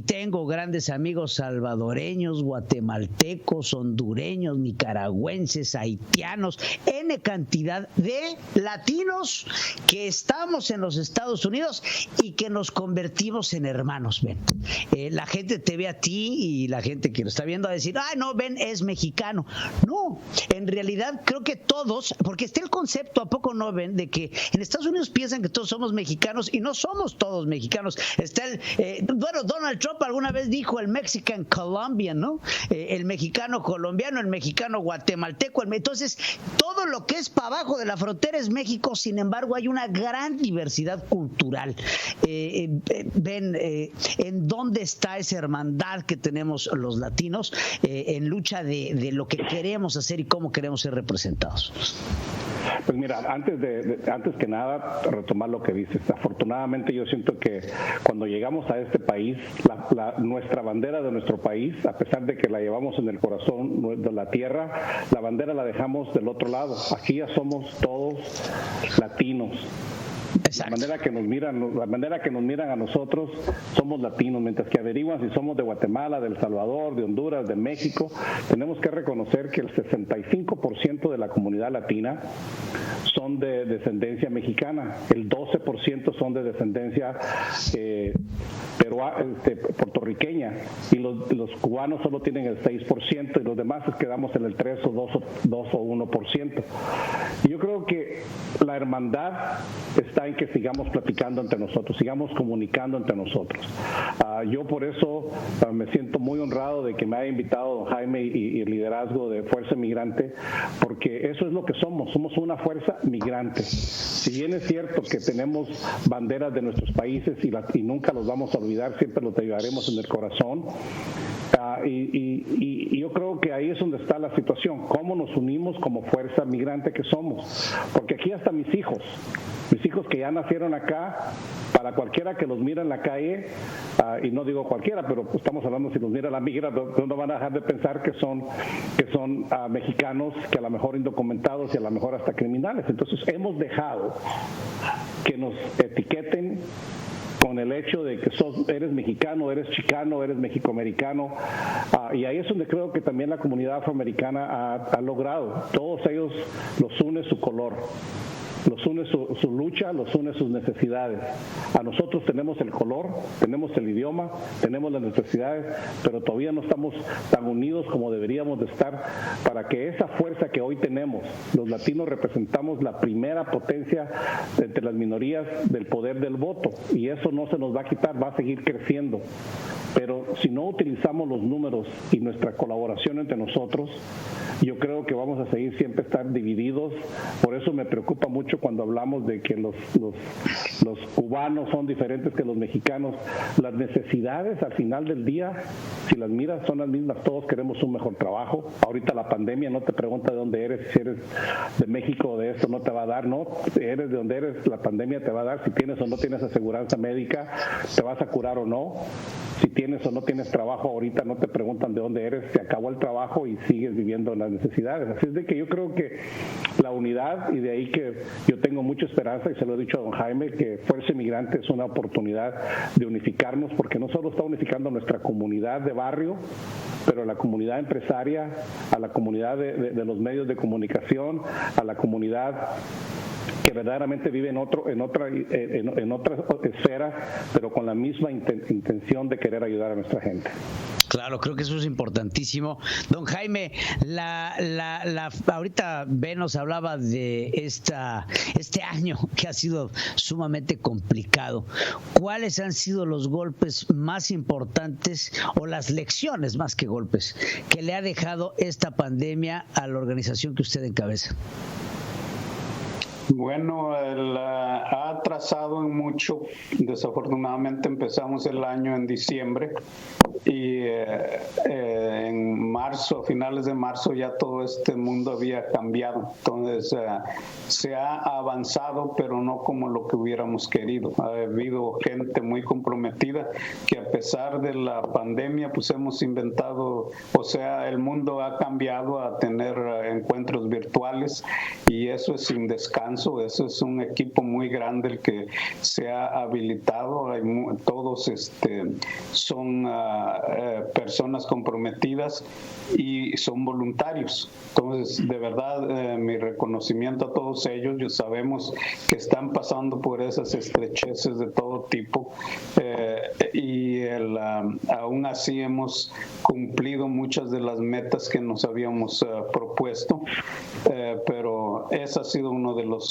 Tengo grandes amigos salvadoreños, guatemaltecos, hondureños, nicaragüenses, haitianos, N cantidad de latinos que estamos en los Estados Unidos y que nos convertimos en hermanos, ven. La gente te ve a ti y la gente que lo está viendo a decir, no, ven, es mexicano. No, en realidad creo que todos, porque está el concepto, ¿a poco no ven? De que en Estados Unidos piensan que todos somos mexicanos y no somos todos mexicanos. Está Donald Trump alguna vez dijo el Mexican Colombian, ¿no? El mexicano colombiano, el mexicano guatemalteco. Entonces, todo lo que es para abajo de la frontera es México. Sin embargo, hay una gran diversidad cultural. Ven, en dónde está esa hermandad que tenemos los latinos en lucha de lo que queremos hacer y cómo queremos ser representados. Pues mira, antes que nada, retomar lo que dices. Afortunadamente yo siento que cuando llegamos a este país, nuestra bandera de nuestro país, a pesar de que la llevamos en el corazón de la tierra, la bandera la dejamos del otro lado. Aquí ya somos todos latinos. Exacto. La manera que nos miran a nosotros, somos latinos, mientras que averiguan si somos de Guatemala, de El Salvador, de Honduras, de México. Tenemos que reconocer que el 65% de la comunidad latina son de descendencia mexicana, el 12% son de descendencia puertorriqueña, y los cubanos solo tienen el 6% y los demás quedamos en el 3 o 2 o 1%. Y yo creo que la hermandad está en que sigamos platicando entre nosotros, sigamos comunicando entre nosotros. Yo por eso me siento muy honrado de que me haya invitado don Jaime y el liderazgo de Fuerza Migrante, porque eso es lo que somos una fuerza migrante. Si bien es cierto que tenemos banderas de nuestros países y nunca los vamos a olvidar, siempre los llevaremos en el corazón. Y yo creo que ahí es donde está la situación, cómo nos unimos como fuerza migrante que somos, porque aquí hasta mis hijos que ya nacieron acá, para cualquiera que los mira en la calle, y no digo cualquiera, pero pues estamos hablando, si los mira la migra, no van a dejar de pensar que son mexicanos, que a lo mejor indocumentados y a lo mejor hasta criminales. Entonces hemos dejado que nos etiqueten con el hecho de que eres mexicano, eres chicano, eres mexicoamericano, y ahí es donde creo que también la comunidad afroamericana ha logrado. Todos ellos los une su color, los une su lucha, los une sus necesidades. A nosotros tenemos el color, tenemos el idioma, tenemos las necesidades, pero todavía no estamos tan unidos como deberíamos de estar para que esa fuerza que hoy tenemos, los latinos representamos la primera potencia entre las minorías del poder del voto, y eso no se nos va a quitar, va a seguir creciendo. Pero si no utilizamos los números y nuestra colaboración entre nosotros, Yo creo que vamos a seguir siempre estar divididos. Por eso me preocupa mucho cuando hablamos de que los cubanos son diferentes que los mexicanos. Las necesidades al final del día, si las miras, son las mismas. Todos queremos un mejor trabajo. Ahorita la pandemia no te pregunta de dónde eres, si eres de México o de esto, no te va a dar, no, eres de donde eres, la pandemia te va a dar, si tienes o no tienes aseguranza médica, te vas a curar o no. Si tienes o no tienes trabajo ahorita, no te preguntan de dónde eres, se acabó el trabajo y sigues viviendo las necesidades. Así es de que yo creo que la unidad, y de ahí que yo tengo mucha esperanza, y se lo he dicho a don Jaime, que Fuerza Migrante es una oportunidad de unificarnos, porque no solo está unificando nuestra comunidad de barrio, pero a la comunidad empresaria, a la comunidad de los medios de comunicación, a la comunidad que verdaderamente vive en otra esfera, pero con la misma intención de querer ayudar a nuestra gente. Claro, creo que eso es importantísimo. Don Jaime, ahorita Ben nos hablaba de este año que ha sido sumamente complicado. ¿Cuáles han sido los golpes más importantes o las lecciones, más que golpes, que le ha dejado esta pandemia a la organización que usted encabeza? Bueno, ha atrasado en mucho. Desafortunadamente empezamos el año en diciembre y en marzo, a finales de marzo, ya todo este mundo había cambiado. Entonces se ha avanzado, pero no como lo que hubiéramos querido. Ha habido gente muy comprometida que, a pesar de la pandemia, pues hemos inventado, o sea, el mundo ha cambiado a tener encuentros virtuales, y eso es sin descanso. Eso es un equipo muy grande el que se ha habilitado. Todos son personas comprometidas y son voluntarios. Entonces, de verdad, mi reconocimiento a todos ellos. Ya sabemos que están pasando por esas estrecheces de todo tipo, y aún así hemos cumplido muchas de las metas que nos habíamos propuesto, pero ese ha sido uno de los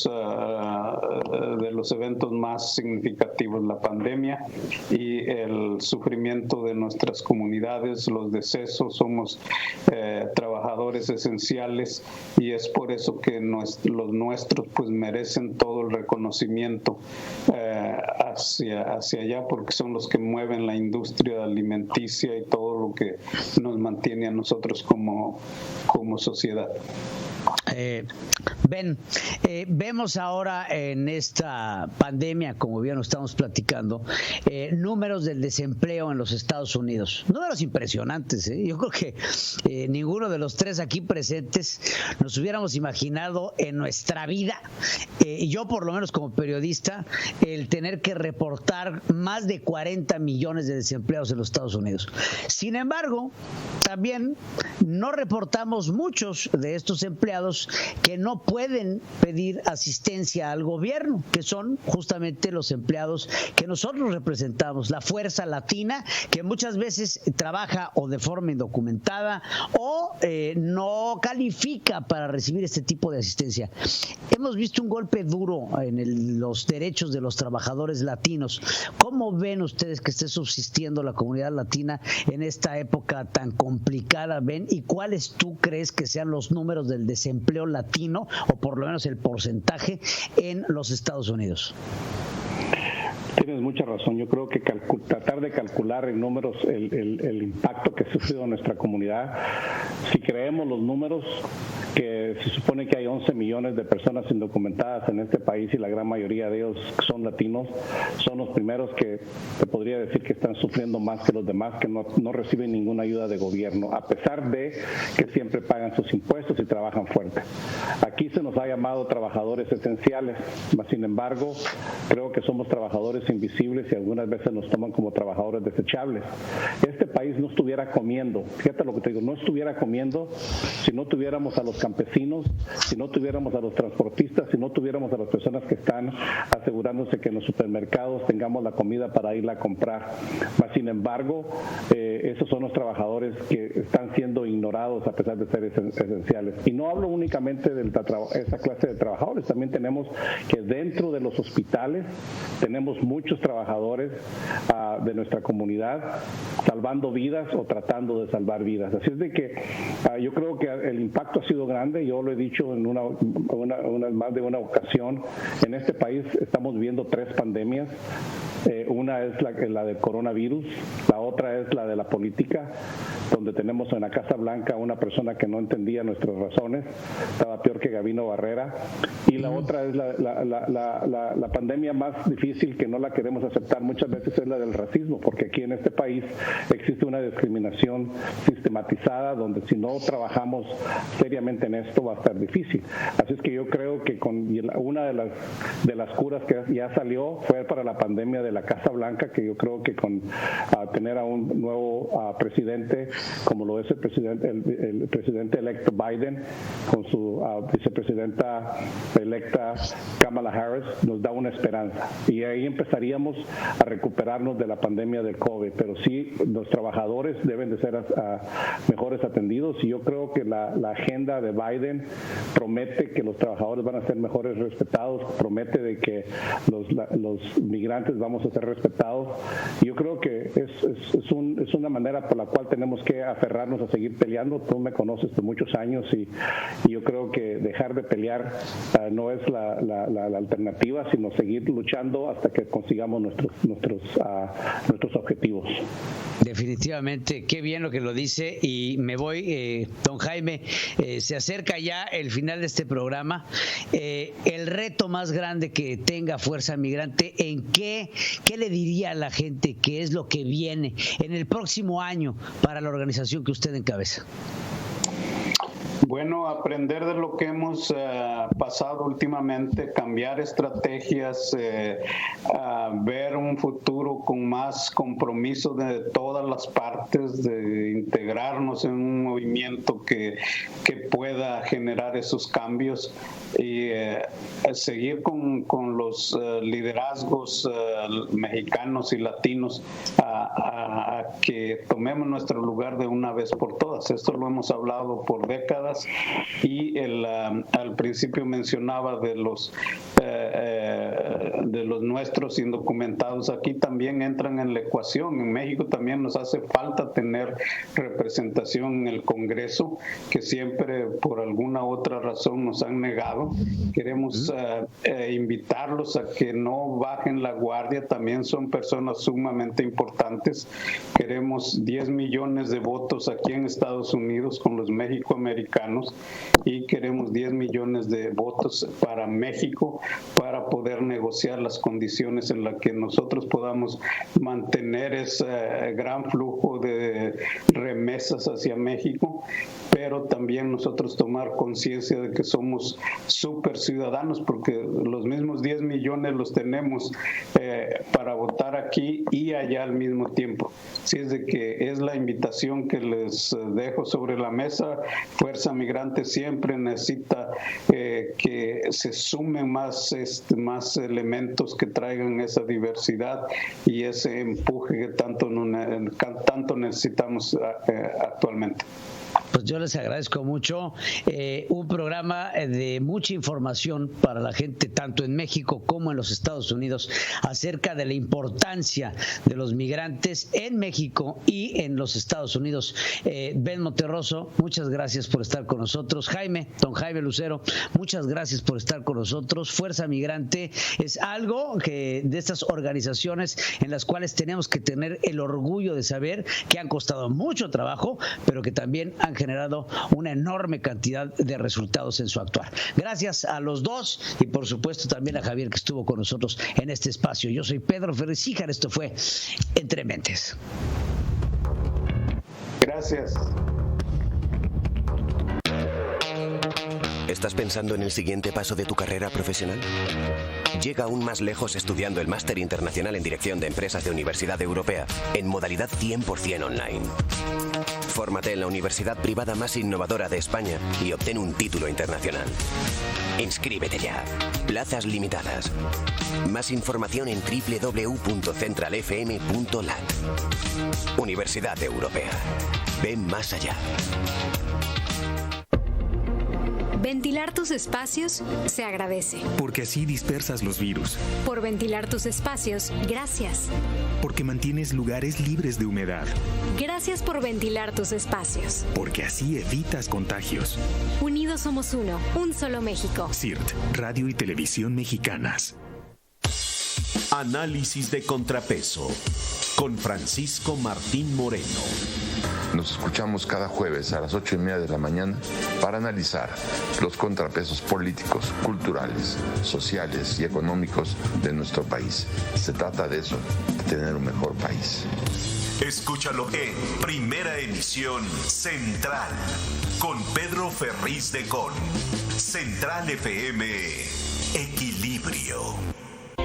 eventos más significativos, la pandemia y el sufrimiento de nuestras comunidades, los decesos. Somos trabajadores esenciales, y es por eso que los nuestros pues merecen todo el reconocimiento hacia allá, porque son los que mueven la industria alimenticia y todo lo que nos mantiene a nosotros como sociedad. Ben, vemos ahora en esta pandemia, como bien lo estamos platicando, números del desempleo en los Estados Unidos. Números impresionantes, ¿eh? Yo creo que ninguno de los tres aquí presentes nos hubiéramos imaginado en nuestra vida, y yo por lo menos como periodista, el tener que reportar más de 40 millones de desempleados en los Estados Unidos. Sin embargo, también no reportamos muchos de estos empleados que no pueden pedir asistencia al gobierno, que son justamente los empleados que nosotros representamos, la fuerza latina, que muchas veces trabaja o de forma indocumentada o no califica para recibir este tipo de asistencia. Hemos visto un golpe duro en los derechos de los trabajadores latinos. ¿Cómo ven ustedes que esté subsistiendo la comunidad latina en esta época tan complicada, Ben? ¿Y cuáles tú crees que sean los números del desempleo latino, o por lo menos el porcentaje, en los Estados Unidos? Tienes mucha razón. Yo creo que tratar de calcular en números el impacto que ha sufrido nuestra comunidad, si creemos los números, que se supone que hay 11 millones de personas indocumentadas en este país y la gran mayoría de ellos son latinos, son los primeros que te podría decir que están sufriendo más que los demás, que no reciben ninguna ayuda de gobierno, a pesar de que siempre pagan sus impuestos y trabajan fuerte. Aquí se nos ha llamado trabajadores esenciales, sin embargo, creo que somos trabajadores invisibles y algunas veces nos toman como trabajadores desechables. Este país no estuviera comiendo, fíjate lo que te digo, no estuviera comiendo si no tuviéramos a los campesinos, si no tuviéramos a los transportistas, si no tuviéramos a las personas que están asegurándose que en los supermercados tengamos la comida para irla a comprar. Sin embargo, esos son los trabajadores que están siendo ignorados a pesar de ser esenciales. Y no hablo únicamente de esa clase de trabajadores, también tenemos que dentro de los hospitales tenemos muchos trabajadores de nuestra comunidad, salvando vidas o tratando de salvar vidas. Así es de que yo creo que el impacto ha sido grande. Yo lo he dicho en más de una ocasión. En este país estamos viviendo 3 pandemias. Una es la del coronavirus, la otra es la de la política, donde tenemos en la Casa Blanca una persona que no entendía nuestras razones, estaba peor que Gabino Barrera, y la otra es la pandemia más difícil, que no la queremos aceptar muchas veces, es la del racismo, porque aquí en este país existe una discriminación sistematizada, donde si no trabajamos seriamente en esto va a estar difícil. Así es que yo creo que una de las curas que ya salió fue para la pandemia de la Casa Blanca, que yo creo que con tener a un nuevo presidente, como lo es el presidente electo Biden, con su vicepresidenta electa Kamala Harris, nos da una esperanza. Y ahí empezaríamos a recuperarnos de la pandemia del COVID. Pero sí, los trabajadores deben de ser mejores atendidos, y yo creo que la agenda de Biden promete que los trabajadores van a ser mejores respetados, promete de que los migrantes vamos a ser respetados. Yo creo que es una manera por la cual tenemos que aferrarnos a seguir peleando. Tú me conoces de muchos años y yo creo que dejar de pelear no es la alternativa, sino seguir luchando hasta que consigamos nuestros objetivos. Definitivamente, qué bien lo que lo dice, y me voy, don Jaime, se acerca ya el final de este programa. El reto más grande que tenga Fuerza Migrante, ¿qué le diría a la gente que es lo que viene en el próximo año para la organización que usted encabeza? Bueno, aprender de lo que hemos pasado últimamente, cambiar estrategias, ver un futuro con más compromiso de todas las partes, de integrarnos en un movimiento que pueda generar esos cambios, y seguir con los liderazgos mexicanos y latinos a que tomemos nuestro lugar de una vez por todas. Esto lo hemos hablado por décadas, y al principio mencionaba de los nuestros indocumentados. Aquí también entran en la ecuación. En México también nos hace falta tener representación en el Congreso, que siempre por alguna otra razón nos han negado. Queremos invitarlos a que no bajen la guardia. También son personas sumamente importantes. Queremos 10 millones de votos aquí en Estados Unidos con los mexicoamericanos, y queremos 10 millones de votos para México, para poder negociar las condiciones en las que nosotros podamos mantener ese gran flujo de remesas hacia México, pero también nosotros tomar conciencia de que somos súper ciudadanos, porque los mismos 10 millones los tenemos para votar aquí y allá al mismo tiempo. Así es de que es la invitación que les dejo sobre la mesa. Fuerza Migrante siempre necesita que se sumen más elementos que traigan esa diversidad y ese empuje que tanto necesitamos actualmente. Pues yo les agradezco mucho. Un programa de mucha información para la gente, tanto en México como en los Estados Unidos, acerca de la importancia de los migrantes en México y en los Estados Unidos. Ben Monterroso, muchas gracias por estar con nosotros. Don Jaime Lucero, muchas gracias por estar con nosotros. Fuerza Migrante es algo que de estas organizaciones en las cuales tenemos que tener el orgullo de saber que han costado mucho trabajo, pero que también han generado una enorme cantidad de resultados en su actuar. Gracias a los dos, y por supuesto también a Javier, que estuvo con nosotros en este espacio. Yo soy Pedro Ferriz Híjar, esto fue Entre Mentes. Gracias. ¿Estás pensando en el siguiente paso de tu carrera profesional? Llega aún más lejos estudiando el Máster Internacional en Dirección de Empresas de Universidad Europea, en modalidad 100% online. Fórmate en la universidad privada más innovadora de España y obtén un título internacional. Inscríbete ya. Plazas limitadas. Más información en www.centralfm.lat. Universidad Europea. Ven más allá. Ventilar tus espacios se agradece. Porque así dispersas los virus. Por ventilar tus espacios, gracias. Porque mantienes lugares libres de humedad. Gracias por ventilar tus espacios. Porque así evitas contagios. Unidos somos uno, un solo México. CIRT, Radio y Televisión Mexicanas. Análisis de contrapeso con Francisco Martín Moreno. Nos escuchamos cada jueves a las 8:30 de la mañana para analizar los contrapesos políticos, culturales, sociales y económicos de nuestro país. Se trata de eso, de tener un mejor país. Escúchalo en Primera Emisión Central con Pedro Ferriz de Con. Central FM, Equilibrio.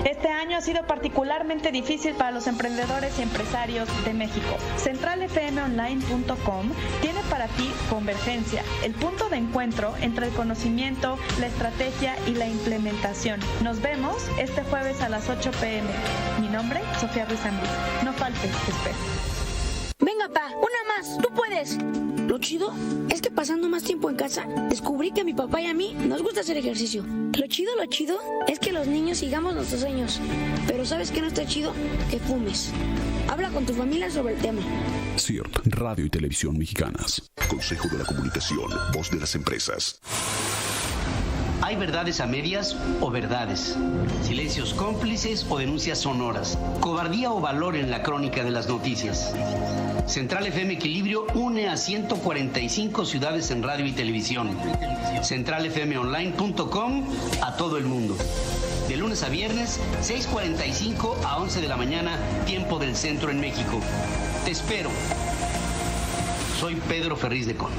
Este año ha sido particularmente difícil para los emprendedores y empresarios de México. CentralFMOnline.com tiene para ti Convergencia, el punto de encuentro entre el conocimiento, la estrategia y la implementación. Nos vemos este jueves a las 8 p.m. Mi nombre, Sofía Ruiz Ambriz. No faltes, te espero. Venga, pa, una más, tú puedes. Lo chido es que pasando más tiempo en casa, descubrí que a mi papá y a mí nos gusta hacer ejercicio. Lo chido es que los niños sigamos nuestros sueños. Pero ¿sabes qué no está chido? Que fumes. Habla con tu familia sobre el tema. CIRT, Radio y Televisión Mexicanas. Consejo de la Comunicación, voz de las empresas. ¿Hay verdades a medias o verdades? ¿Silencios cómplices o denuncias sonoras? ¿Cobardía o valor en la crónica de las noticias? Central FM Equilibrio une a 145 ciudades en radio y televisión. CentralFMOnline.com a todo el mundo. De lunes a viernes, 6:45 a 11 de la mañana, tiempo del centro en México. Te espero. Soy Pedro Ferriz de Con.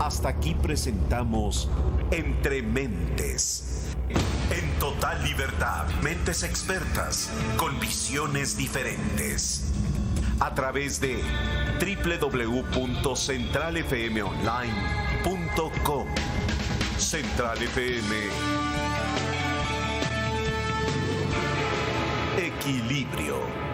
Hasta aquí presentamos Entre Mentes. En total libertad, mentes expertas con visiones diferentes. A través de www.centralfmonline.com. Central FM. Equilibrio.